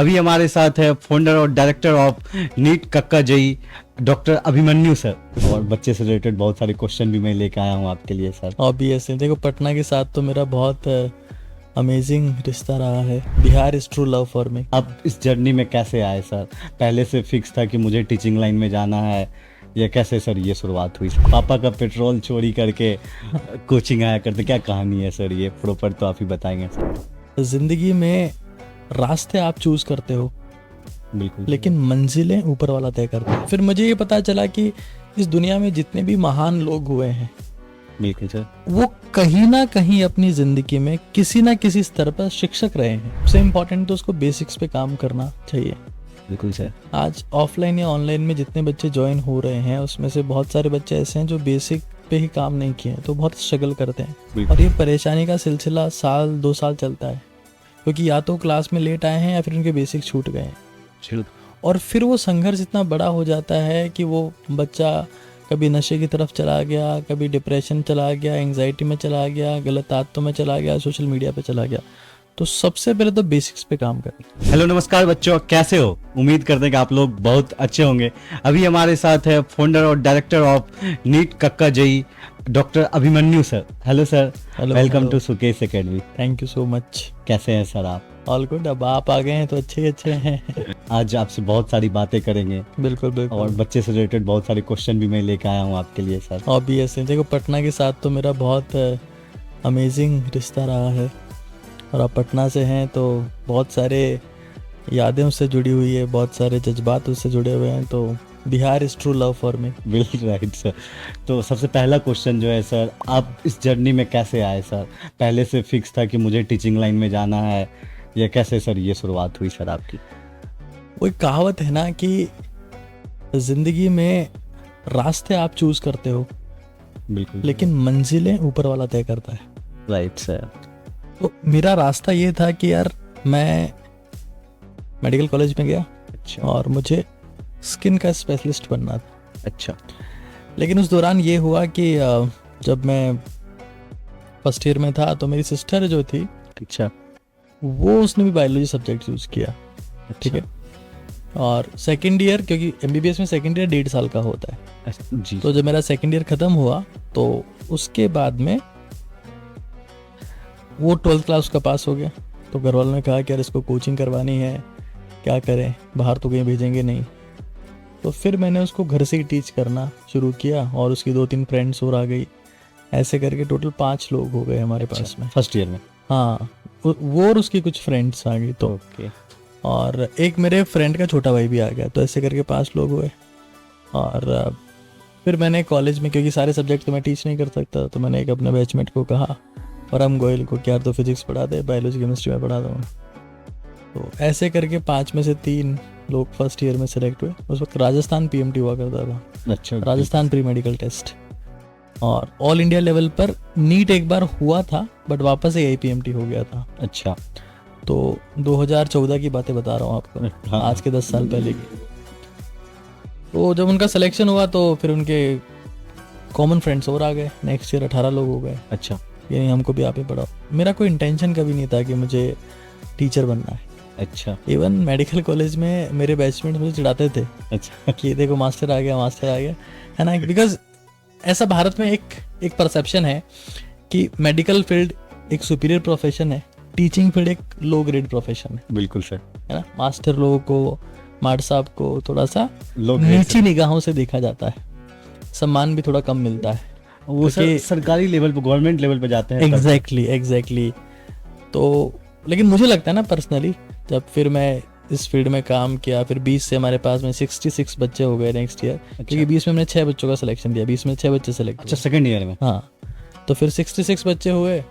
अभी हमारे साथ है फाउंडर और director of NEET Kakka JEE doctor Abhimanyu sir. और बच्चे से रिलेटेड बहुत सारे क्वेश्चन भी मैं लेकर आया हूँ आपके लिए सर। ऑब्वियसली देखो, पटना के साथ तो मेरा बहुत अमेजिंग रिश्ता रहा है। Bihar is true love for me. आप इस जर्नी में कैसे आए सर? पहले से फिक्स था कि मुझे टीचिंग लाइन में जाना है, ये कैसे सर ये शुरुआत हुई? पापा का पेट्रोल चोरी करके कोचिंग आया करते, क्या कहानी है सर? ये प्रॉपर तो आप ही बताएंगे सर। जिंदगी में रास्ते आप चूज करते हो, बिल्कुल, लेकिन मंजिलें ऊपर वाला तय करता है। फिर मुझे ये पता चला कि इस दुनिया में जितने भी महान लोग हुए हैं, बिल्कुल सर, वो कहीं ना कहीं अपनी जिंदगी में किसी ना किसी स्तर पर शिक्षक रहे हैं। सबसे इम्पोर्टेंट तो उसको बेसिक्स पे काम करना चाहिए। बिल्कुल सर। आज ऑफलाइन या ऑनलाइन में जितने बच्चे ज्वाइन हो रहे हैं, उसमें से बहुत सारे बच्चे ऐसे हैं जो बेसिक पे ही काम नहीं किए हैं, तो बहुत स्ट्रगल करते हैं। और ये परेशानी का सिलसिला 1-2 साल चलता है, क्योंकि या तो क्लास में लेट आए हैं या फिर उनके बेसिक छूट गए हैं। और फिर वो संघर्ष इतना बड़ा हो जाता है कि वो बच्चा कभी नशे की तरफ चला गया, कभी डिप्रेशन चला गया, एंग्जाइटी में चला गया, गलत आदतों में चला गया, सोशल मीडिया पे चला गया। तो सबसे पहले तो बेसिक्स पे काम करें। हेलो नमस्कार बच्चों, कैसे हो? उम्मीद करते हैं कि आप लोग बहुत अच्छे होंगे। अभी हमारे साथ है फाउंडर और director of NEET Kakka JEE doctor Abhimanyu sir. Hello sir, welcome to Sukesh academy. Thank you so much. कैसे हैं सर आप? All good. अब आप आ गए हैं तो अच्छे ही अच्छे हैं। आज आपसे बहुत सारी बातें करेंगे बिल्कुल बिल्कुल। और बच्चे से रिलेटेड बहुत सारे क्वेश्चन भी मैं लेकर आया हूँ आपके लिए सर। ऑब्वियसली देखो, पटना के साथ तो मेरा बहुत अमेजिंग रिश्ता रहा है, और आप पटना से हैं तो बहुत सारे यादें उससे जुड़ी हुई है, बहुत सारे जज्बात उससे जुड़े हुए हैं। तो Bihar is true love for me. बिल्कुल राइट सर। तो सबसे पहला क्वेश्चन जो है सर, आप इस जर्नी में कैसे आए सर? पहले से फिक्स था कि मुझे टीचिंग लाइन में जाना है, ये कैसे सर ये शुरुआत हुई सर आपकी? वो एक कहावत है ना कि जिंदगी में रास्ते आप चूज करते हो, बिल्कुल, लेकिन मंजिलें ऊपर वाला तय करता है। Right sir. तो मेरा रास्ता ये था कि यार मैं मेडिकल कॉलेज में गया, अच्छा, और मुझे स्किन का स्पेशलिस्ट बनना था। अच्छा, लेकिन उस दौरान ये हुआ कि जब मैं फर्स्ट ईयर में था तो मेरी सिस्टर जो थी, अच्छा, वो उसने भी बायोलॉजी सब्जेक्ट चूज किया। ठीक है। और सेकेंड ईयर, क्योंकि एमबीबीएस में सेकेंड ईयर 1.5 साल का होता है, जी। तो जब मेरा सेकेंड ईयर खत्म हुआ तो उसके बाद में वो 12th क्लास का पास हो गया। तो घर वालों ने कहा कि यार इसको कोचिंग करवानी है, क्या करें, बाहर तो कहीं भेजेंगे नहीं। तो फिर मैंने उसको घर से ही टीच करना शुरू किया, और उसकी 2-3 फ्रेंड्स और आ गई। ऐसे करके टोटल 5 लोग हो गए हमारे पास में फर्स्ट ईयर में। हाँ, वो और उसकी कुछ फ्रेंड्स आ गई। तो ओके। और एक मेरे फ्रेंड का छोटा भाई भी आ गया। तो ऐसे करके 5 लोग हुए। और फिर मैंने कॉलेज में, क्योंकि सारे सब्जेक्ट तो मैं टीच नहीं कर सकता, तो मैंने एक अपने बैचमेट को कहा, और हम गोयल को, क्या तो फिजिक्स पढ़ा दे, बायोलॉजी केमिस्ट्री में पढ़ा दूँ। तो ऐसे करके 5 में से 3 लोग फर्स्ट ईयर में सेलेक्ट हुए। उस वक्त राजस्थान पीएमटी हुआ करता था, अच्छा, राजस्थान प्री मेडिकल टेस्ट। और ऑल इंडिया लेवल पर नीट एक बार हुआ था, बट वापस से पीएमटी हो गया था। अच्छा। तो 2014 की बातें बता रहा हूँ आपको, हाँ। आज के 10 साल पहले की। तो जब उनका सिलेक्शन हुआ तो फिर उनके कॉमन फ्रेंड्स और आ गए। नेक्स्ट ईयर 18 लोग हो गए। अच्छा, यानी हमको भी आप ही पढ़ाओ। मेरा कोई इंटेंशन कभी नहीं था कि मुझे टीचर बनना है। अच्छा, इवन मेडिकल कॉलेज में मेरे बैचमेट मुझे चिढ़ाते थे अच्छा, कि देखो मास्टर आ गया, मास्टर आ गया, है ना। बिकॉज ऐसा भारत में एक परसेप्शन है कि मेडिकल फील्ड एक सुपीरियर प्रोफेशन है, टीचिंग फील्ड एक लो ग्रेड प्रोफेशन है बिल्कुल सर। है ना। मास्टर लोगों को, मार्ट साहब को थोड़ा सा लोग नीची निगाहों से देखा जाता है, सम्मान भी थोड़ा कम मिलता है। वो सर सरकारी लेवल पे, गवर्नमेंट लेवल पे जाते हैं। एग्जैक्टली। तो लेकिन मुझे लगता है ना पर्सनली, जब फिर मैं इस फील्ड में काम किया, फिर 20 से हमारे पास में 66 बच्चे हो गए नेक्स्ट ईयर। क्योंकि 20 में हमने 6 बच्चों का सिलेक्शन दिया, 20 में 6 बच्चे सेलेक्ट। अच्छा, सेकंड ईयर में। हाँ, तो फिर 66 बच्चे हुए।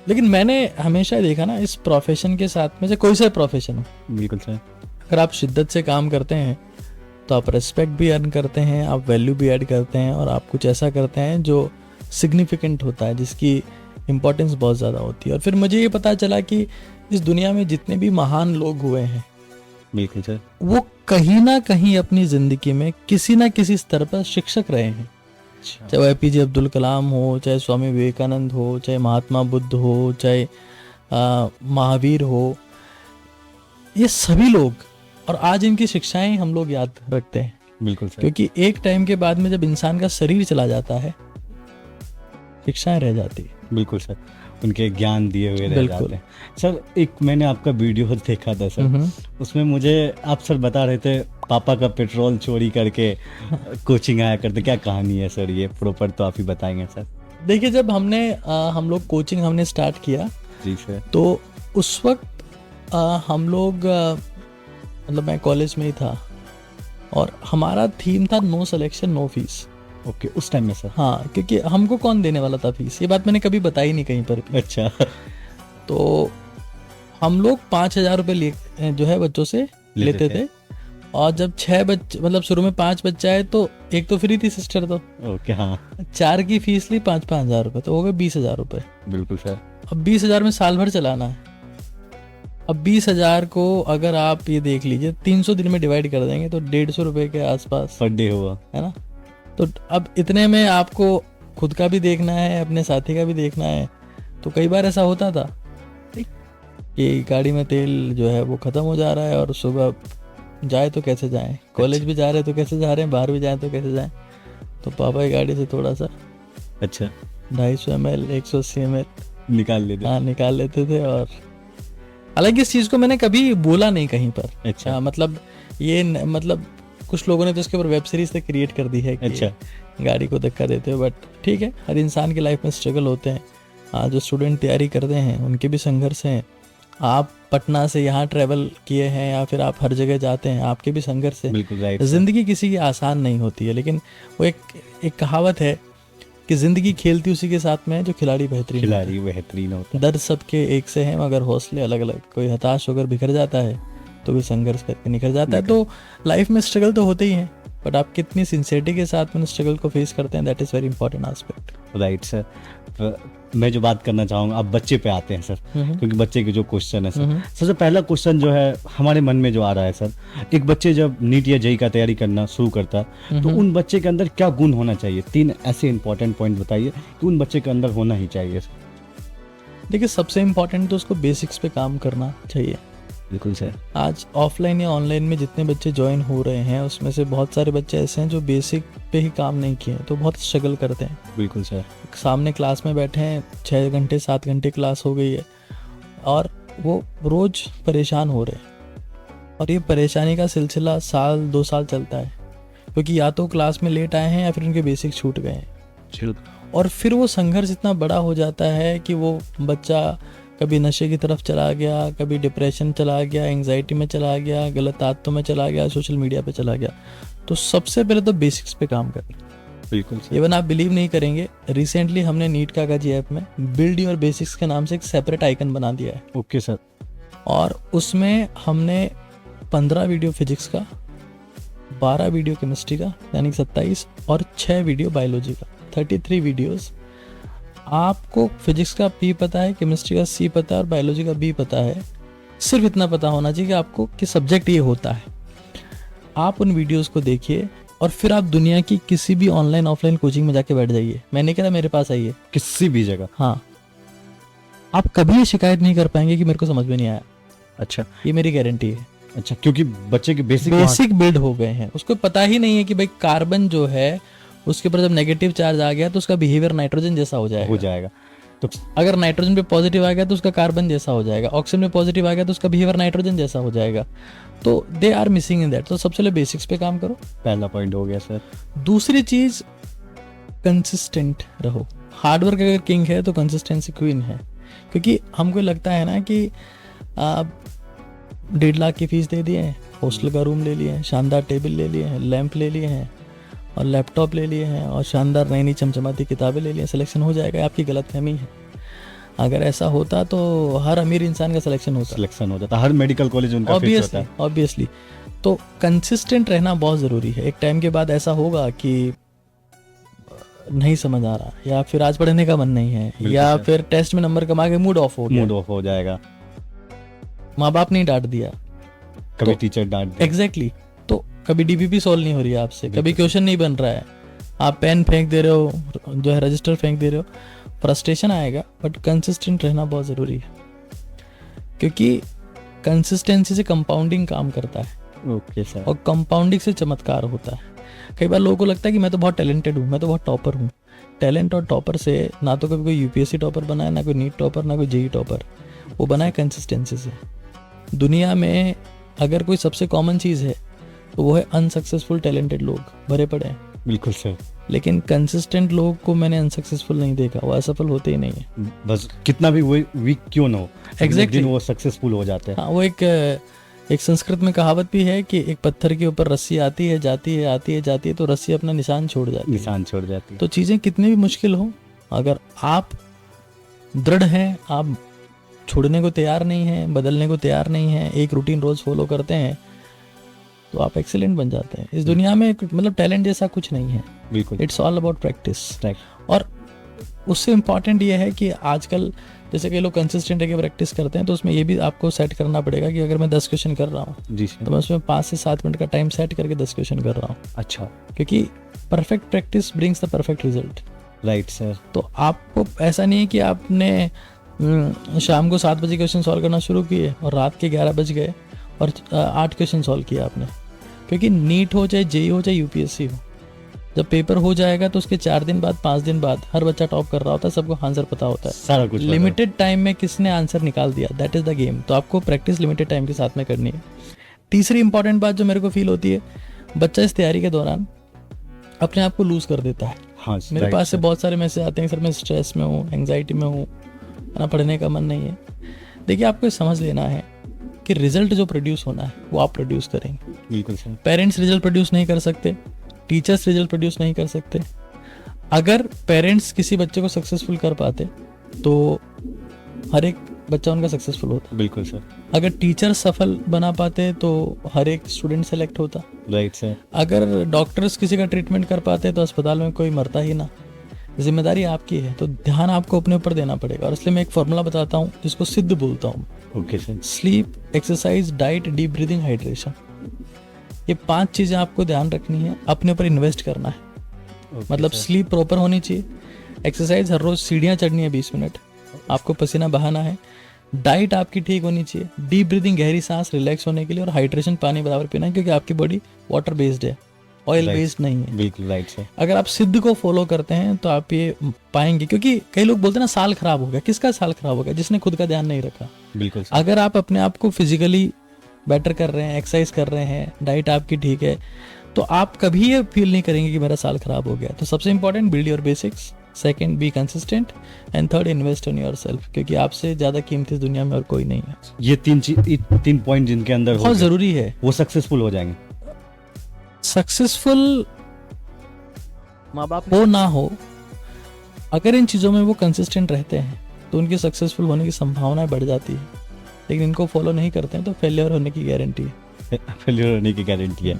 लेकिन मैंने हमेशा देखा ना, इस प्रोफेशन के साथ में, से कोई सा प्रोफेशन हो, बिल्कुल सर, अगर आप शिद्दत से काम करते हैं तो आप रेस्पेक्ट भी अर्न करते हैं, आप वैल्यू भी ऐड करते हैं, और आप कुछ ऐसा करते हैं जो सिग्निफिकेंट होता है, जिसकी इम्पोर्टेंस बहुत ज़्यादा होती है। और फिर मुझे ये पता चला कि इस दुनिया में जितने भी महान लोग हुए हैं, बिल्कुल सर, वो कहीं ना कहीं अपनी ज़िंदगी में किसी ना किसी स्तर पर शिक्षक रहे हैं। चाहे वो एपीजे अब्दुल कलाम हो, चाहे स्वामी विवेकानंद हो, चाहे महात्मा बुद्ध हो, चाहे महावीर हो। ये सभी लोग, और आज इनकी शिक्षाएं हम लोग याद रखते हैं, बिल्कुल सर। क्योंकि एक टाइम के बाद में जब इंसान का शरीर चला जाता है, शिक्षाएं रह जाती है। बिल्कुल सर, उनके ज्ञान दिए हुए रह बिल्कुल। जाते हैं सर। एक मैंने आपका वीडियो देखा था सर, उसमें मुझे आप सर बता रहे थे पापा का पेट्रोल चोरी करके कोचिंग आया करते, क्या कहानी है सर? ये प्रॉपर तो आप ही बताएंगे सर। देखिए, जब हम लोग कोचिंग हमने स्टार्ट किया, जी सर। तो उस वक्त हम लोग मतलब मैं कॉलेज में ही था, और हमारा थीम था no selection no fees. Okay, उस टाइम में सर? हाँ, क्योंकि हमको कौन देने वाला था फीस, ये बात मैंने कभी बताई नहीं कहीं पर भी। अच्छा। तो हम लोग 5,000 रुपये जो है बच्चों से लेते थे, और जब 6 बच्चे, मतलब शुरू में 5 बच्चा है तो एक तो फ्री थी सिस्टर, तो ओके हाँ 4 की फीस ली 5,000 रुपये, तो हो गए 20,000 रुपये। बिल्कुल सर। अब 20,000 में साल भर चलाना है। अब 20,000 को अगर आप ये देख लीजिए 300 दिन में डिवाइड कर देंगे तो 150 रुपये के आसपास पर डे हुआ, है ना। तो अब इतने में आपको खुद का भी देखना है, अपने साथी का भी देखना है। तो कई बार ऐसा होता था कि गाड़ी में तेल जो है वो ख़त्म हो जा रहा है, और सुबह जाए तो कैसे जाएं, कॉलेज भी जा रहे हैं तो कैसे जा रहे हैं, बाहर भी जाएं तो कैसे जाएं। तो पापा की गाड़ी से थोड़ा सा अच्छा 250 ml 180 ml निकाल लेते। हाँ निकाल लेते थे। और हालांकि इस चीज़ को मैंने कभी बोला नहीं कहीं पर। अच्छा। मतलब ये मतलब कुछ लोगों ने तो इसके ऊपर वेब सीरीज तक क्रिएट कर दी है कि अच्छा। गाड़ी को धक्का देते हो, बट ठीक है, हर इंसान की लाइफ में स्ट्रगल होते हैं। जो स्टूडेंट तैयारी करते हैं उनके भी संघर्ष हैं। आप पटना से यहाँ ट्रैवल किए हैं या फिर आप हर जगह जाते हैं, आपके भी संघर्ष है। बिल्कुल राइट। जिंदगी किसी की आसान नहीं होती है, लेकिन वो एक कहावत है कि जिंदगी खेलती उसी के साथ में है जो खिलाड़ी बेहतरीन होता है। खिलाड़ी बेहतरीन होता है। दर्द सबके एक से हैं मगर हौसले अलग अलग। कोई हताश होकर बिखर जाता है तो कोई संघर्ष करके निकल जाता है। तो लाइफ में स्ट्रगल तो होते ही हैं, बट आप कितनी सिंसियरिटी के साथ में स्ट्रगल को फेस करते हैं, that is very important aspect. Right sir. मैं जो बात करना चाहूँगा, अब बच्चे पे आते हैं सर, क्योंकि बच्चे के जो क्वेश्चन है सर, सबसे पहला क्वेश्चन जो है हमारे मन में जो आ रहा है सर, एक बच्चे जब नीट या जेईई का तैयारी करना शुरू करता है तो उन बच्चे के अंदर क्या गुण होना चाहिए? 3 ऐसे इंपॉर्टेंट पॉइंट बताइए कि उन बच्चे के अंदर होना ही चाहिए सर। देखिए, सबसे इम्पोर्टेंट तो उसको बेसिक्स पे काम करना चाहिए। बिल्कुल सर। आज ऑफलाइन या ऑनलाइन में जितने बच्चे ज्वाइन हो रहे हैं उसमें से बहुत सारे बच्चे ऐसे हैं जो बेसिक पे ही काम नहीं किए, तो बहुत स्ट्रगल करते हैं। बिल्कुल सर। सामने क्लास में बैठे हैं, 6 घंटे 7 घंटे क्लास हो गई है और वो रोज परेशान हो रहे हैं, और ये परेशानी का सिलसिला 1-2 साल चलता है, क्योंकि या तो क्लास में लेट आए हैं या फिर उनके बेसिक छूट गए हैं। और फिर वो संघर्ष इतना बड़ा हो जाता है कि वो बच्चा कभी नशे की तरफ चला गया, कभी डिप्रेशन चला गया, एंग्जाइटी में चला गया, गलत आदतों में चला गया, सोशल मीडिया पे चला गया। तो सबसे पहले तो बेसिक्स पे काम करें। बिल्कुल सर। इवन आप बिलीव नहीं करेंगे, रिसेंटली हमने नीट कागजी ऐप में बिल्ड योर बेसिक्स के नाम से एक सेपरेट आइकन बना दिया है। Okay sir. और उसमें हमने 15 वीडियो फिजिक्स का, 12 वीडियो केमिस्ट्री का यानी 27, और 6 वीडियो बायोलॉजी का, 33 वीडियोस। आपको फिजिक्स का पी पता है, केमिस्ट्री का सी पता है और बायोलॉजी का बी पता है। सिर्फ इतना पता होना चाहिए कि आपको कि सब्जेक्ट ये होता है। आप उन वीडियोस को देखिए और फिर आप दुनिया की किसी भी ऑनलाइन ऑफलाइन कोचिंग में जाके बैठ जाइए। मैं नहीं कह रहा मेरे पास आइए, किसी भी जगह। हाँ, आप कभी शिकायत नहीं कर पाएंगे कि मेरे को समझ में नहीं आया। अच्छा, ये मेरी गारंटी है। अच्छा, क्योंकि बच्चे के बेसिक बिल्ड हो गए हैं, उसको पता ही नहीं है कि भाई कार्बन जो है उसके ऊपर जब नेगेटिव चार्ज आ गया तो उसका बिहेवियर नाइट्रोजन जैसा हो जाएगा। तो अगर नाइट्रोजन पे पॉजिटिव आ गया तो उसका कार्बन जैसा हो जाएगा, ऑक्सीजन में पॉजिटिव आ गया तो उसका बिहेवियर नाइट्रोजन जैसा हो जाएगा। तो they are missing in that. तो सबसे पहले बेसिक्स पे काम करो, पहला पॉइंट हो गया सर। दूसरी दूसरी चीज, कंसिस्टेंट रहो। हार्डवर्क अगर किंग है तो कंसिस्टेंसी क्वीन है। क्योंकि हमको लगता है ना कि आप 1.5 लाख की फीस दे दिए हैं, हॉस्टल का रूम ले लिए हैं, शानदार टेबल ले लिए हैं, लैंप ले लिए हैं और लैपटॉप ले लिए हैं और शानदार नई नई चमचमाती किताबें ले लिए हैं, सिलेक्शन हो जाएगा। आपकी गलतफहमी है। अगर ऐसा होता तो हर अमीर इंसान का सिलेक्शन होता, हर मेडिकल कॉलेज उनका फिक्स होता है। ऑब्वियसली। तो कंसिस्टेंट रहना बहुत ज़रूरी है। एक टाइम के बाद ऐसा होगा कि नहीं समझ आ रहा, या फिर आज पढ़ने का मन नहीं है, या फिर टेस्ट में नंबर कमा के मूड ऑफ हो जाएगा, माँ बाप ने डांट दिया, कभी टीचर डांट दिया। एग्जैक्टली। तो कभी डीपीपी सॉल्व नहीं हो रही है आपसे, कभी क्वेश्चन नहीं बन रहा है, आप पेन फेंक दे रहे हो, जो है रजिस्टर फेंक दे रहे हो, फ्रस्ट्रेशन आएगा। बट कंसिस्टेंट रहना बहुत ज़रूरी है, क्योंकि कंसिस्टेंसी से कंपाउंडिंग काम करता है ओके सर। और कंपाउंडिंग से चमत्कार होता है। कई बार लोगों को लगता है कि मैं तो बहुत टैलेंटेड हूँ, मैं तो बहुत टॉपर हूँ। टैलेंट और टॉपर से ना तो कभी कोई यूपीएससी टॉपर बना है, ना कोई नीट टॉपर, ना कोई जेई टॉपर। वो बना है कंसिस्टेंसी से। दुनिया में अगर कोई सबसे कॉमन चीज़ है तो वो है अनसक्सेसफुल टैलेंटेड लोग भरे पड़े हैं। बिल्कुल सर। लेकिन कंसिस्टेंट लोग को मैंने अनसक्सेसफुल नहीं देखा, वो असफल होते ही नहीं है। बस कितना भी वो वीक क्यों ना हो, एक Exactly. दिन वो सक्सेसफुल हो जाते हैं। हाँ, वो एक संस्कृत में कहावत भी है कि एक पत्थर के ऊपर रस्सी आती है, जाती है, आती है, जाती है, तो रस्सी अपना निशान छोड़ जाती है। निशान छोड़ जाती है। तो चीज़ें कितनी भी मुश्किल हो, अगर आप दृढ़ हैं, आप छोड़ने को तैयार नहीं हैं, बदलने को तैयार नहीं हैं, एक रूटीन रोज फॉलो करते हैं, तो आप एक्सीलेंट बन जाते हैं। इस दुनिया में मतलब टैलेंट जैसा कुछ नहीं है। बिल्कुल। It's all about practice. और उससे इम्पॉर्टेंट ये है कि आजकल जैसे कई लोग कंसिस्टेंट है प्रैक्टिस करते हैं, तो उसमें ये भी आपको सेट करना पड़ेगा कि अगर मैं 10 क्वेश्चन कर रहा हूँ जी सर। तो मैं उसमें 5 से 7 मिनट का टाइम सेट करके 10 क्वेश्चन कर रहा हूँ। अच्छा। क्योंकि perfect practice brings the perfect result. Right sir. तो आपको ऐसा नहीं है कि आपने शाम को 7 बजे क्वेश्चन सॉल्व करना शुरू किए और रात के 11 बज गए और 8 क्वेश्चन सॉल्व किया आपने। क्योंकि नीट हो चाहे जेई हो चाहे यूपीएससी हो, जब पेपर हो जाएगा तो उसके 4 दिन बाद 5 दिन बाद हर बच्चा टॉप कर रहा होता है, सबको आंसर पता होता है, सारा कुछ लिमिटेड टाइम में किसने आंसर निकाल दिया, दैट इज द गेम। तो आपको प्रैक्टिस लिमिटेड टाइम के साथ में करनी है। तीसरी इंपॉर्टेंट बात जो मेरे को फील होती है, बच्चा इस तैयारी के दौरान अपने आप को लूज कर देता है। हाँ, मेरे पास से बहुत सारे मैसेज आते हैं, सर मैं स्ट्रेस में हूँ, एंग्जाइटी में हूँ, ना पढ़ने का मन नहीं है। देखिए, आपको ये समझ लेना है कि रिजल्ट जो प्रोड्यूस होना है वो आप प्रोड्यूस करेंगे। बिल्कुल सर। पेरेंट्स रिजल्ट प्रोड्यूस नहीं कर सकते, टीचर्स रिजल्ट प्रोड्यूस नहीं कर सकते। अगर पेरेंट्स किसी बच्चे को सक्सेसफुल कर पाते तो हर एक बच्चा उनका सक्सेसफुल होता। बिल्कुल सर। अगर टीचर सफल बना पाते तो हर एक स्टूडेंट सेलेक्ट होता। Right sir. अगर डॉक्टर्स किसी का ट्रीटमेंट कर पाते तो अस्पताल में कोई मरता ही ना। जिम्मेदारी आपकी है, तो ध्यान आपको अपने ऊपर देना पड़ेगा। और इसलिए मैं एक फॉर्मूला बताता हूँ जिसको सिद्ध बोलता हूँ। Okay sir. Sleep, exercise, diet, deep breathing, hydration, ये 5 चीजें आपको ध्यान रखनी है, अपने ऊपर इन्वेस्ट करना है। मतलब स्लीप प्रॉपर होनी चाहिए, एक्सरसाइज हर रोज सीढ़ियाँ चढ़नी है 20 मिनट, आपको पसीना बहाना है, डाइट आपकी ठीक होनी चाहिए, डीप ब्रीदिंग गहरी सांस रिलैक्स होने के लिए, और हाइड्रेशन पानी बराबर पीना है, क्योंकि आपकी बॉडी वाटर बेस्ड है, ऑयल बेस्ड नहीं है। बिल्कुल राइट सर। अगर आप सिद्ध को फॉलो करते हैं तो आप ये पाएंगे। क्योंकि कई लोग बोलते हैं ना साल खराब हो गया, किसका साल खराब हो गया? जिसने खुद का ध्यान नहीं रखा। बिल्कुल सर। अगर आप अपने आप को फिजिकली बेटर कर रहे हैं, एक्सरसाइज कर रहे हैं, डाइट आपकी ठीक है, तो आप कभी ये फील नहीं करेंगे कि मेरा साल खराब हो गया। तो सबसे important, build your basics, second be consistent, and third invest in yourself, क्योंकि आपसे ज्यादा कीमती इस दुनिया में और कोई नहीं है। ये 3 पॉइंट जिनके अंदर बहुत जरूरी है, वो सक्सेसफुल हो जाएंगे। सक्सेसफुल माँ बाप हो ना हो, अगर इन चीज़ों में वो कंसिस्टेंट रहते हैं तो उनकी सक्सेसफुल होने की संभावनाएं बढ़ जाती है। लेकिन इनको फॉलो नहीं करते हैं तो फेलियर होने की गारंटी है। फेलियर होने की गारंटी है।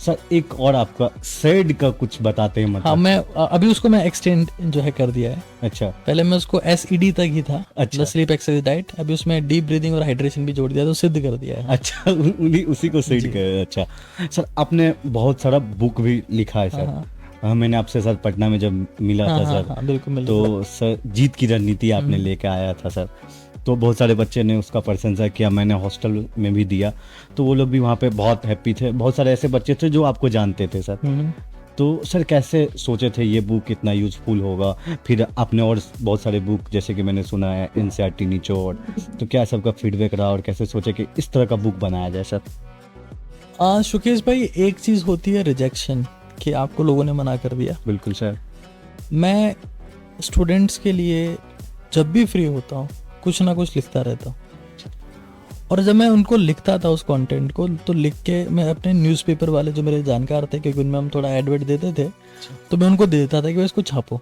सर एक और आपका सेड का कुछ बताते हैं मतलब? हाँ, मैं अभी उसको मैं एक्सटेंड जो है कर दिया है। अच्छा। पहले मैं उसको SED तक ही था, अच्छा। Sleep, exercise, diet. अभी उसमें डीप ब्रीदिंग और हाइड्रेशन भी जोड़ दिया, तो सिद्ध कर दिया है। अच्छा, उसी को सेड कर। अच्छा सर, आपने बहुत सारा बुक भी लिखा है सर। हाँ, मैंने आपसे सर पटना में जब मिला था सर, हाँ, बिल्कुल तो सर जीत की रणनीति आपने लेके आया था सर, तो बहुत सारे बच्चे ने उसका प्रशंसा किया। मैंने हॉस्टल में भी दिया, तो वो लोग भी वहाँ पे बहुत हैप्पी थे। बहुत सारे ऐसे बच्चे थे जो आपको जानते थे सर। तो सर कैसे सोचे थे ये बुक इतना यूजफुल होगा? फिर आपने और बहुत सारे बुक, जैसे कि मैंने सुना है NCERT निचोड़, तो क्या सबका फीडबैक रहा और कैसे सोचे कि इस तरह का बुक बनाया जाए सर? शुकेश भाई, एक चीज़ होती है रिजेक्शन, कि आपको लोगों ने मना कर दिया। बिल्कुल सर। मैं स्टूडेंट्स के लिए जब भी फ्री होता हूँ कुछ ना कुछ लिखता रहता हूँ, और जब मैं उनको लिखता था उस कंटेंट को, तो लिख के मैं अपने न्यूज़पेपर वाले जो मेरे जानकार थे, क्योंकि उनमें हम थोड़ा एडवर्ट देते थे, तो मैं उनको दे देता था कि वो इसको छापो।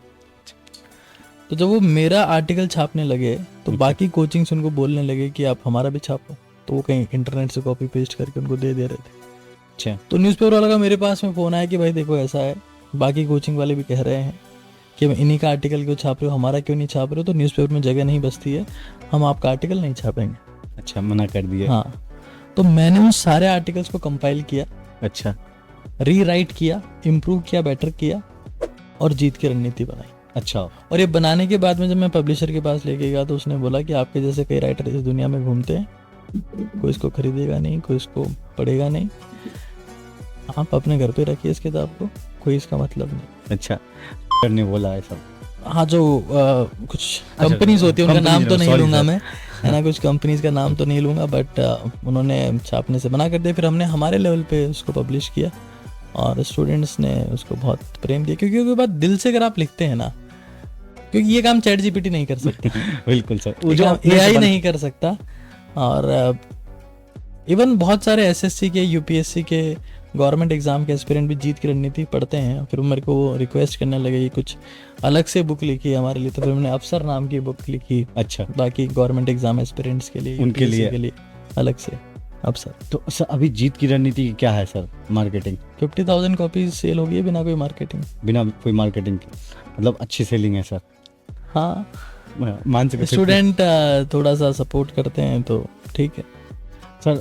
तो जब वो मेरा आर्टिकल छापने लगे तो बाकी कोचिंग्स उनको बोलने लगे कि आप हमारा भी छापो, तो वो कहीं इंटरनेट से कॉपी पेस्ट करके उनको दे रहे थे। अच्छा। तो न्यूज़पेपर वाला का मेरे पास में फ़ोन आया कि भाई देखो ऐसा है, बाकी कोचिंग वाले भी कह रहे हैं कि इन्हीं का आर्टिकल क्यों छाप रहे हो, हमारा क्यों नहीं छाप रहे हो? तो न्यूज़पेपर में जगह नहीं बचती है, हम आपका आर्टिकल नहीं छापेंगे। अच्छा, मना कर दिया। हाँ, तो मैंने उन सारे आर्टिकल्स को कंपाइल किया। अच्छा। रीराइट किया, इम्प्रूव किया, बेटर किया, और जीत की रणनीति बनाई। अच्छा। और ये बनाने के बाद में जब मैं पब्लिशर के पास लेके गया तो उसने बोला कि आपके जैसे कई राइटर इस दुनिया में घूमते हैं, कोई इसको खरीदेगा नहीं, कोई इसको पढ़ेगा नहीं। आप अपने घर पे रखिए इस किताब को, कोई इसका मतलब नहीं। अच्छा, सर ने बोला है सब। हाँ, जो कुछ कंपनीज होती है उनका नाम तो नहीं लूँगा मैं, है ना, कुछ कंपनीज का नाम तो नहीं लूँगा, बट उन्होंने छापने से मना कर दिया। फिर हमने हमारे लेवल पे उसको पब्लिश किया और स्टूडेंट्स ने उसको बहुत प्रेम दिया, क्योंकि वो बात दिल से अगर आप लिखते हैं ना, क्योंकि ये काम चैट जीपीटी नहीं कर सकता। बिल्कुल सर, वो जो एआई नहीं कर सकता। और इवन बहुत सारे एसएससी के, यूपीएससी के, गवर्नमेंट एग्जाम के एस्पिरेंट भी जीत की रणनीति पढ़ते हैं। फिर मेरे को रिक्वेस्ट करने लगे कि कुछ अलग से बुक लिखी हमारे लिए, तो फिर मैंने अफसर नाम की बुक लिखी। अच्छा, बाकी गवर्नमेंट एग्जाम एस्पिरेंट्स के लिए, उनके UPSC लिए के लिए अलग से अफसर। तो सर अभी जीत की रणनीति क्या है सर? मार्केटिंग 50,000 कॉपीज सेल हो गई है बिना कोई मार्केटिंग। बिना कोई मार्केटिंग के, मतलब अच्छी सेलिंग है सर। हाँ, मान सकते स्टूडेंट थोड़ा सा सपोर्ट करते हैं तो ठीक है सर।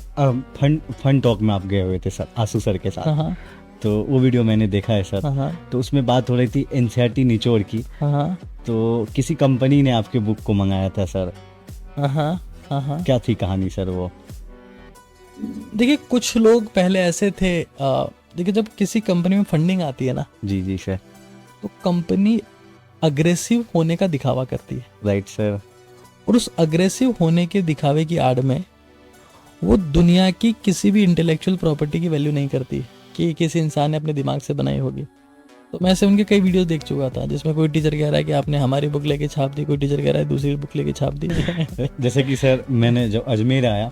फन टॉक में आप गए हुए थे सर आशु सर के साथ। हाँ तो वो वीडियो मैंने देखा है सर। हाँ तो उसमें बात हो रही थी एनसीईआरटी निचोड़ की। हाँ तो किसी कंपनी ने आपके बुक को मंगाया था सर। हाँ। क्या थी कहानी सर वो? देखिए, कुछ लोग पहले ऐसे थे, देखिए जब किसी कंपनी में फंडिंग आती है ना, जी जी सर। तो कंपनी अग्रेसिव होने का दिखावा करती है। Right sir. और उस अग्रेसिव होने के दिखावे की आड़ में वो दुनिया की किसी भी इंटेलेक्चुअल प्रॉपर्टी की वैल्यू नहीं करती कि किसी इंसान ने अपने दिमाग से बनाई होगी। तो मैं ऐसे उनके कई वीडियोस देख चुका था जिसमें कोई टीचर कह रहा है कि आपने हमारी बुक लेके छाप दी, कोई टीचर कह रहा है दूसरी बुक लेके छाप दी। जैसे कि सर मैंने जब अजमेर आया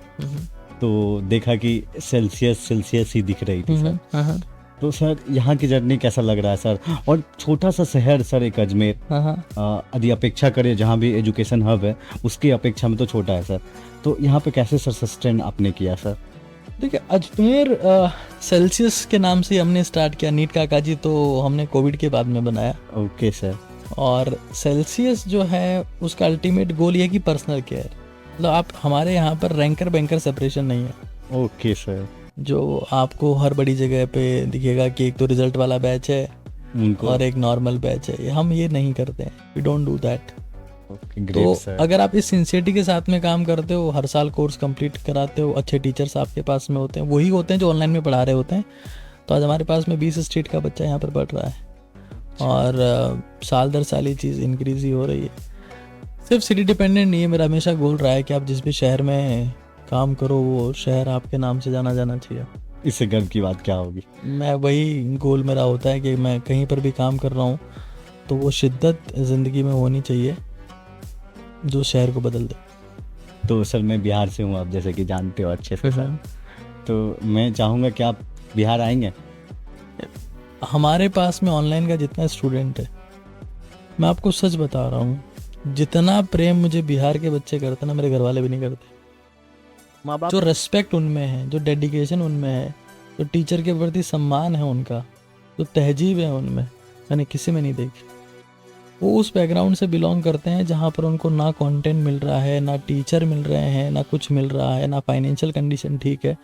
तो देखा कि सेल्सियस ही दिख रही थी सर। तो सर यहाँ की जर्नी कैसा लग रहा है सर? और छोटा सा शहर सर एक अजमेर, यदि अपेक्षा करें जहाँ भी एजुकेशन हब है उसकी अपेक्षा में तो छोटा है सर। तो यहाँ पे कैसे सर सस्टेन आपने किया सर? देखिए, अजमेर सेल्सियस के नाम से हमने स्टार्ट किया। नीट काका जी तो हमने कोविड के बाद में बनाया। Okay sir. और सेल्सियस जो है उसका अल्टीमेट गोल ये है कि पर्सनल केयर, मतलब आप हमारे यहाँ पर रैंकर बैंकर सेपरेशन नहीं है। Okay sir. जो आपको हर बड़ी जगह पे दिखेगा कि एक तो रिजल्ट वाला बैच है उनको और एक नॉर्मल बैच है, हम ये नहीं करते हैं। We don't do that. Great तो सर। अगर आप इस सिंसियरिटी के साथ में काम करते हो, हर साल कोर्स कंप्लीट कराते हो, अच्छे टीचर्स आपके पास में होते हैं, वही होते हैं जो ऑनलाइन में पढ़ा रहे होते हैं। तो आज हमारे पास में 20 स्टेट का बच्चा यहाँ पर पढ़ रहा है और साल दर साल ये चीज़ इंक्रीज ही हो रही है। सिर्फ सिटी डिपेंडेंट नहीं है, मेरा हमेशा गोल रहा है कि आप जिस भी शहर में काम करो वो शहर आपके नाम से जाना जाना चाहिए। इससे गर्व की बात क्या होगी? मैं वही गोल मेरा होता है कि मैं कहीं पर भी काम कर रहा हूँ तो वो शिद्दत ज़िंदगी में होनी चाहिए जो शहर को बदल दे। तो सर मैं बिहार से हूँ, आप जैसे कि जानते हो अच्छे से सर। तो मैं चाहूँगा कि आप बिहार आएंगे। हमारे पास में ऑनलाइन का जितना स्टूडेंट है, मैं आपको सच बता रहा हूँ, जितना प्रेम मुझे बिहार के बच्चे करते ना, मेरे घर वाले भी नहीं करते। माँ बाप जो रेस्पेक्ट उनमें है, जो डेडिकेशन उनमें है, जो टीचर के प्रति सम्मान है उनका, जो तहजीब है उनमें, मैंने किसी में नहीं देखी। वो उस बैकग्राउंड से बिलोंग करते हैं जहाँ पर उनको ना कंटेंट मिल रहा है, ना टीचर मिल रहे हैं, ना कुछ मिल रहा है, ना फाइनेंशियल कंडीशन ठीक है,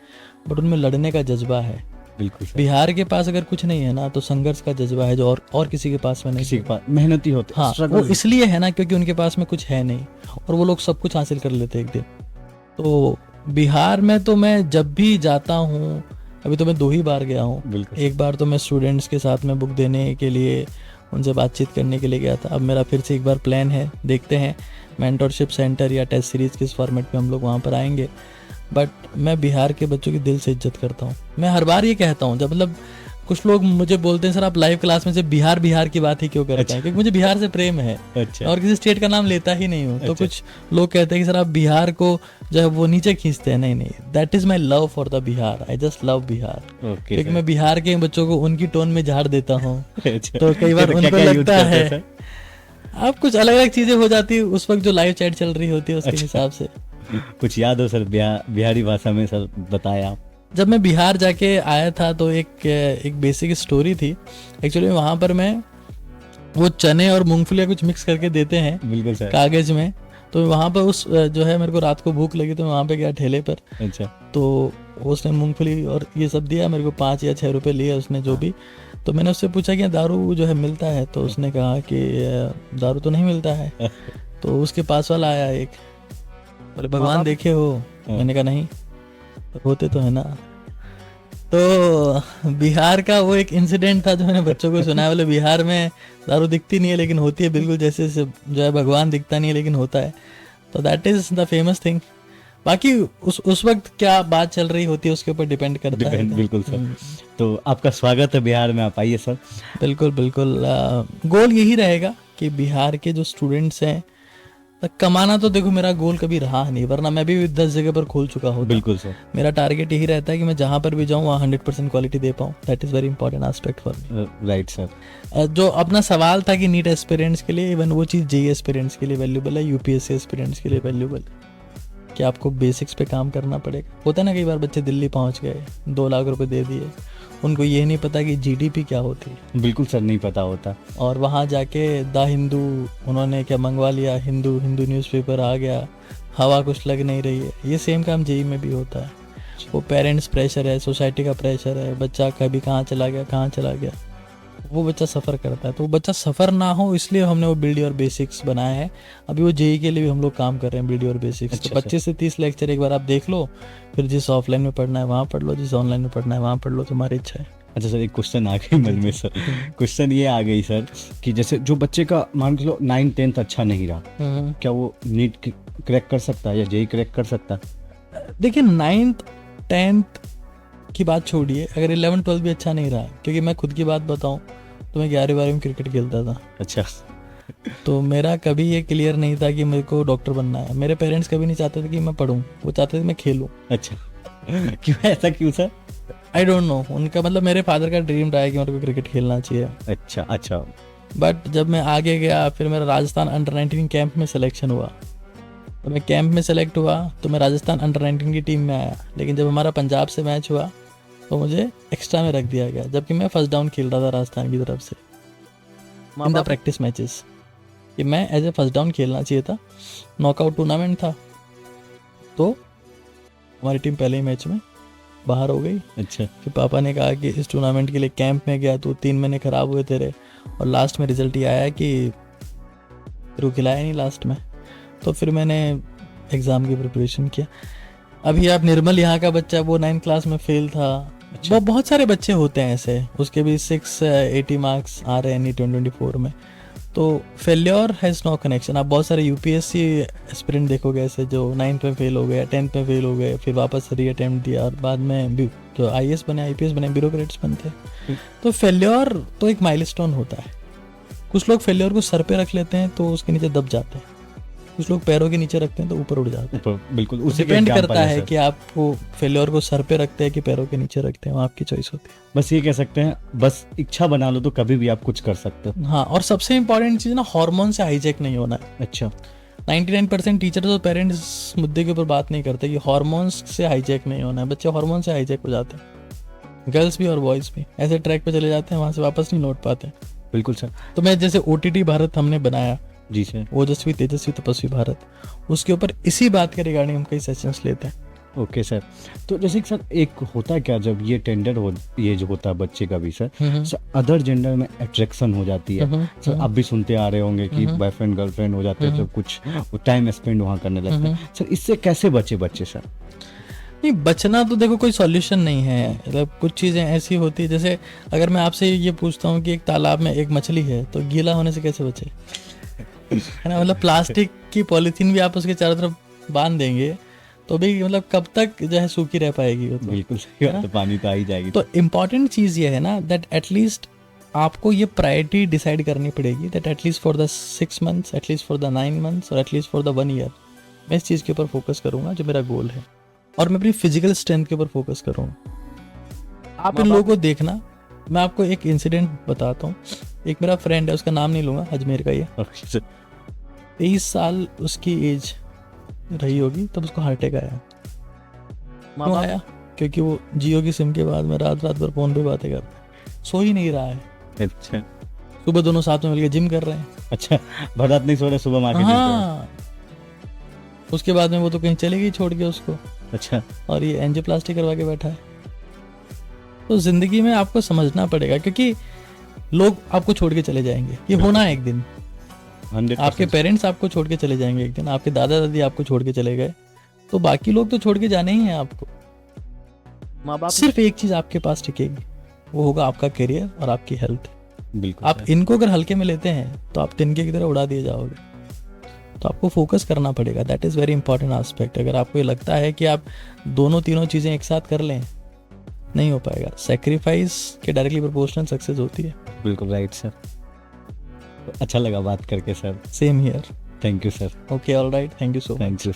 बट उनमें लड़ने का जज्बा है। बिल्कुल सर। बिहार के पास अगर कुछ नहीं है ना तो संघर्ष का जज्बा है, जो और किसी के पास में नहीं। किसी के पास मेहनती होते। हाँ, वो इसलिए है ना क्योंकि उनके पास में कुछ है नहीं और वो लोग सब कुछ हासिल कर लेते एक दिन। तो बिहार में तो मैं जब भी जाता हूँ, अभी तो मैं 2 ही बार गया हूँ। एक बार तो मैं स्टूडेंट्स के साथ में बुक देने के लिए उनसे बातचीत करने के लिए गया था। अब मेरा फिर से एक बार प्लान है, देखते हैं मेंटरशिप सेंटर या टेस्ट सीरीज किस फॉर्मेट में हम लोग वहाँ पर आएंगे। बट मैं बिहार के बच्चों की दिल से इज्जत करता हूँ। मैं हर बार ये कहता हूँ, जब मतलब कुछ लोग मुझे बोलते हैं सर आप लाइव क्लास में से बिहार की बात ही क्यों करते हैं, क्योंकि मुझे बिहार से प्रेम है। अच्छा। और किसी स्टेट का नाम लेता ही नहीं हूँ। तो अच्छा। कुछ लोग कहते हैं कि सर आप बिहार को जो है वो नीचे खींचते हैं। नहीं, that is my love for the Bihar. I just love Bihar, क्योंकि मैं बिहार के बच्चों को उनकी टोन में झाड़ देता हूँ। तो कई बार उनको लगता है अब कुछ अलग अलग चीजें हो जाती है उस वक्त जो लाइव चैट चल रही होती है उसके हिसाब से। कुछ याद हो सर बिहारी भाषा में सर बताएं आप। जब मैं बिहार जाके आया था तो एक बेसिक स्टोरी थी। एक्चुअली वहाँ पर मैं वो चने और मूंगफली कुछ मिक्स करके देते हैं, बिल्कुल सर, कागज में। तो वहाँ पर उस जो है मेरे को रात को भूख लगी तो मैं वहाँ पे गया ठेले पर। अच्छा। तो उसने मूंगफली और ये सब दिया, मेरे को 5 या 6 रुपए लिए उसने जो भी। तो मैंने उससे पूछा कि दारू जो है मिलता है? तो उसने कहा कि दारू तो नहीं मिलता है। तो उसके पास वाला आया एक, बोले भगवान देखे हो मैंने कहा नहीं, होते तो है ना। तो बिहार का वो एक इंसिडेंट था जो मैंने बच्चों को सुनाया। बोले बिहार में दारू दिखती नहीं है लेकिन होती है, बिल्कुल जैसे जो है भगवान दिखता नहीं है लेकिन होता है। तो that is the famous thing. बाकी उस वक्त क्या बात चल रही होती है उसके ऊपर डिपेंड करता है। बिल्कुल सर। तो आपका स्वागत है बिहार में, आप आइए सर। बिल्कुल बिल्कुल। गोल यही रहेगा कि बिहार के जो स्टूडेंट्स हैं, कमाना तो देखो मेरा गोल कभी रहा नहीं, वरना मैं भी 10 जगह पर खोल चुका होता। बिल्कुल सर। मेरा टारगेट यही रहता है कि मैं जहाँ पर भी जाऊँ वहाँ 100% क्वालिटी दे पाऊँ। That is very important aspect for me. Right sir. जो अपना सवाल था कि नीट एस्पिरेंट्स के लिए, इवन वो चीज़ जेई एस्पिरेंट्स के लिए वैल्यूबल है, यूपीएससी एस्पिरेंट्स के लिए वैल्यूबल है कि आपको बेसिक्स पे काम करना पड़ेगा। होता है ना, कई बार बच्चे दिल्ली पहुँच गए, 2 लाख रुपए दे दिए, उनको ये नहीं पता कि जीडीपी क्या होती है। बिल्कुल सर, नहीं पता होता। और वहाँ जाके द हिंदू उन्होंने क्या मंगवा लिया, हिंदू न्यूज़पेपर आ गया, हवा कुछ लग नहीं रही है। ये सेम काम जेई में भी होता है। वो पेरेंट्स प्रेशर है, सोसाइटी का प्रेशर है, बच्चा कभी कहाँ चला गया, वो बच्चा सफ़र करता है। तो वो बच्चा सफ़र ना हो इसलिए हमने वो बिल्ड योर बेसिक्स बनाया है। अभी वो जेई के लिए भी हम लोग काम कर रहे हैं, बिल्ड योर बेसिक्स। अच्छा, तो 25 से 30 लेक्चर एक बार आप देख लो, फिर जिस ऑफलाइन में पढ़ना है वहाँ पढ़ लो, जिस ऑनलाइन में पढ़ना है वहाँ पढ़ लो, तुम्हारी इच्छा है। अच्छा सर, एक क्वेश्चन आ गई मन में सर। क्वेश्चन ये आ गई सर कि जैसे जो बच्चे का मान के लो 9th 10th अच्छा नहीं रहा, क्या वो नीट क्रैक कर सकता है या जेई क्रैक कर सकता है? देखिए 9th 10th की बात छोड़िए, अगर 11 12 भी अच्छा नहीं रहा, क्योंकि मैं खुद की बात बताऊं तो मैं 11वीं 12वीं में क्रिकेट खेलता था। अच्छा। तो मेरा कभी ये क्लियर नहीं था कि मेरे को डॉक्टर बनना है। मेरे पेरेंट्स कभी नहीं चाहते थे कि मैं पढूं, वो चाहते थे मैं खेलूं। अच्छा। क्यों, ऐसा क्यों सर? आई डोंट नो, उनका मतलब मेरे फादर का ड्रीम रहा है कि मेरे को क्रिकेट खेलना चाहिए। अच्छा अच्छा। बट जब मैं आगे गया, फिर मेरा राजस्थान अंडर 19 कैंप में सिलेक्शन हुआ। तो मैं कैंप में सेलेक्ट हुआ तो मैं राजस्थान अंडर 19 की टीम में आया। लेकिन जब हमारा पंजाब से मैच हुआ तो मुझे एक्स्ट्रा में रख दिया गया, जबकि मैं फर्स्ट डाउन खेल रहा था राजस्थान की तरफ से इन द प्रैक्टिस मैचेस। कि मैं एज ए फर्स्ट डाउन खेलना चाहिए था। नॉकआउट टूर्नामेंट था तो हमारी टीम पहले ही मैच में बाहर हो गई। अच्छा। फिर पापा ने कहा कि इस टूर्नामेंट के लिए कैंप में गया तो 3 महीने ख़राब हुए तेरे, और लास्ट में रिजल्ट ये आया कि फिर खिलाया नहीं लास्ट में। तो फिर मैंने एग्ज़ाम की प्रिपरेशन किया। अभी आप निर्मल यहाँ का बच्चा, वो 9th क्लास में फेल था। अच्छा। वो बहुत सारे बच्चे होते हैं ऐसे, उसके भी 680 मार्क्स आ रहे हैं नी 2024 में। तो फेल्योर हैज़ नो कनेक्शन। आप बहुत सारे यूपीएससी एस्पिरेंट देखोगे ऐसे जो 9th में फेल हो गए, 10th में फेल हो गए, फिर वापस री अटेम्प्ट दिया और बाद में जो आईएएस बने, आईपीएस बने, ब्यूरोक्रेट्स बनते। तो फेल्योर तो एक माइलस्टोन होता है। कुछ लोग फेल्योर को सर पे रख लेते हैं तो उसके नीचे दब जाते हैं, कुछ लोग पैरों के नीचे रखते हैं तो ऊपर उड़ जाते हैं। बिल्कुल डिपेंड करता है कि आपको फेल्योर को सर पे रखते हैं कि पैरों के नीचे रखते हैं, वो आपकी चॉइस होती है। बस ये कह सकते हैं, बस इच्छा बना लो तो कभी भी आप कुछ कर सकते हो। हाँ, और सबसे इंपॉर्टेंट चीज़ ना, हार्मोन से हाईजैक नहीं होना है। अच्छा। 99% टीचर्स और पेरेंट्स इस मुद्दे के ऊपर बात नहीं करते कि हार्मोन्स से हाईजैक नहीं होना है। बच्चे हार्मोन से हाईजैक हो जाते हैं, गर्ल्स भी और बॉयज़ भी ऐसे ट्रैक पे चले जाते हैं, वहाँ से वापस नहीं लौट पाते। बिल्कुल सर। तो मैं जैसे OTT भारत हमने बनाया, जी सर, ओजस्वी तेजस्वी तपस्वी भारत, उसके ऊपर इसी बात के रिगार्डिंग हम कई सेशंस लेते हैं। Okay sir. तो जैसे सर एक होता है क्या, जब ये टेंडर हो, ये जो होता है बच्चे का भी सर अदर जेंडर में अट्रैक्शन हो जाती है सर। आप भी सुनते आ रहे होंगे कि बॉयफ्रेंड गर्लफ्रेंड हो जाते हैं तो कुछ टाइम स्पेंड वहाँ करने लगते हैं सर। इससे कैसे बचे बच्चे सर? नहीं, बचना तो देखो कोई सॉल्यूशन नहीं है। मतलब कुछ चीज़ें ऐसी होती है, जैसे अगर मैं आपसे ये पूछता हूँ कि एक तालाब में एक मछली है तो गीला होने से कैसे बचे, है ना? मतलब प्लास्टिक की पॉलीथीन भी आप उसके चारों तरफ बांध देंगे तो भी मतलब कब तक जो है सूखी रह पाएगी वो? तो बिल्कुल सही बात है, पानी तो आ ही जाएगी। तो इम्पॉर्टेंट चीज़ ये है ना दैट एटलीस्ट आपको ये प्रायोरिटी डिसाइड करनी पड़ेगी that at least for the 6 months, at least for the 9 months और एटलीस्ट फॉर द 1 year मैं इस चीज़ के ऊपर फोकस करूँगा जो मेरा गोल है, और मैं अपनी फिजिकल स्ट्रेंथ के ऊपर फोकस करूँगा। आप इन लोगों को देखना, मैं आपको एक इंसिडेंट बताता हूँ। एक मेरा फ्रेंड है, उसका नाम नहीं लूँगा, अजमेर का ही है। 23 साल उसकी एज रही होगी तब उसको हार्ट अटैक आया। क्यों आया? क्योंकि वो जियो की सिम के बाद में रात भर फोन पे बातें करता है, सो ही नहीं रहा है। अच्छा। सुबह दोनों साथ में मिलकर जिम कर रहे हैं। अच्छा, भर रात नहीं सो रहे, सुबह मार्केट। हाँ, उसके बाद में वो तो कहीं चले गई छोड़ के उसको। अच्छा। और ये एंजियोप्लास्टी करवा के बैठा है। तो जिंदगी में आपको समझना पड़ेगा, क्योंकि लोग आपको छोड़ के चले जाएंगे, ये होना है एक दिन। 100%। आपके पेरेंट्स आपको छोड़ के चले जाएंगे एक दिन, आपके दादा दादी आपको छोड़ के चले गए, तो बाकी लोग तो छोड़ के जाने ही हैं आपको। माँ बाप सिर्फ एक चीज आपके पास टिकेगी, वो होगा आपका करियर और आपकी हेल्थ। बिल्कुल आप सर। इनको अगर हल्के में लेते हैं तो आप तिनके की तरह उड़ा दिए जाओगे। तो आपको फोकस करना पड़ेगा, that is very important aspect. अगर आपको ये लगता है कि आप दोनों तीनों चीज़ें एक साथ कर लें, नहीं हो पाएगा। सेक्रीफाइस के डायरेक्टली प्रोपोर्शनल सक्सेस होती है। बिल्कुल राइट सर। अच्छा लगा बात करके sir. Same here. Thank you sir. Okay, all right, thank you so much. Thank you.